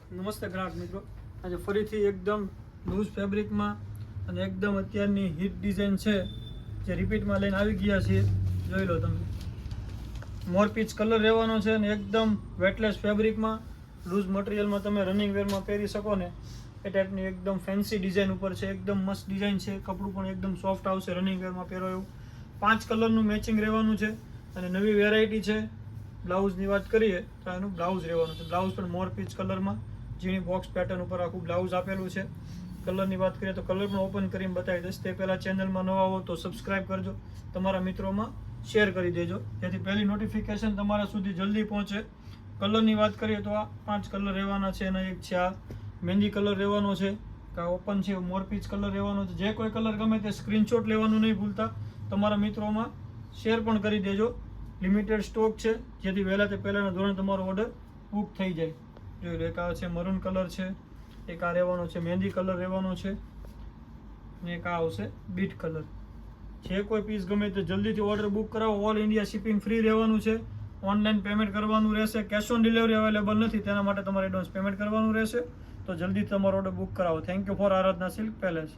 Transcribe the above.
નમસ્તે ગ્રાહક મિત્રો, આજે ફરીથી એકદમ લૂઝ ફેબ્રિકમાં અને એકદમ અત્યારની હિટ ડિઝાઇન છે જે રિપીટમાં લઈને આવી ગયા છીએ. જોઈ લો તમે, મોર પીચ કલર રહેવાનો છે અને એકદમ વેટલેસ ફેબ્રિકમાં લૂઝ મટીરિયલમાં તમે રનિંગ વેરમાં પહેરી શકો ને એ ટાઈપની એકદમ ફેન્સી ડિઝાઇન ઉપર છે. એકદમ મસ્ત ડિઝાઇન છે, કપડું પણ એકદમ સોફ્ટ આવશે રનિંગ વેરમાં પહેરો એવું. 5 કલરનું મેચિંગ રહેવાનું છે અને નવી વેરાયટી છે. બ્લાઉઝની વાત કરીએ તો એનું બ્લાઉઝ રહેવાનું છે. બ્લાઉઝ પણ મોર પીચ કલરમાં ઝીણી બોક્સ પેટર્ન ઉપર આખું બ્લાઉઝ આપેલું છે. કલરની વાત કરીએ તો કલર પણ ઓપન કરીને બતાવી દઈશ. તે પહેલાં ચેનલમાં નવા હો તો સબસ્ક્રાઈબ કરજો, તમારા મિત્રોમાં શેર કરી દેજો જેથી પહેલી નોટિફિકેશન તમારા સુધી જલ્દી પહોંચે. કલરની વાત કરીએ તો આ 5 કલર રહેવાના છે અને એક છે આ મહેંદી કલર રહેવાનો છે, આ ઓપન છે મોર પીચ કલર રહેવાનો છે. જે કોઈ કલર ગમે તે સ્ક્રીનશોટ લેવાનું નહીં ભૂલતા, તમારા મિત્રોમાં શેર પણ કરી દેજો. લિમિટેડ સ્ટોક છે જેથી વહેલા તે પહેલાંના ધોરણે તમારો ઓર્ડર બુક થઈ જાય. જોઈ લો, એક આ છે મરૂન કલર છે, એક આ રહેવાનો છે મહેંદી કલર રહેવાનો છે અને એક આ આવશે બીટ કલર. જે કોઈ પીસ ગમે તે જલ્દીથી ઓર્ડર બુક કરાવો. ઓલ ઇન્ડિયા શિપિંગ ફ્રી રહેવાનું છે. ઓનલાઈન પેમેન્ટ કરવાનું રહેશે. કેશ ઓન ડિલિવરી અવેલેબલ નથી, તેના માટે તમારે એડવાન્સ પેમેન્ટ કરવાનું રહેશે. તો જલ્દી તમારો ઓર્ડર બુક કરાવો. Thank you for Aradhana silk palace.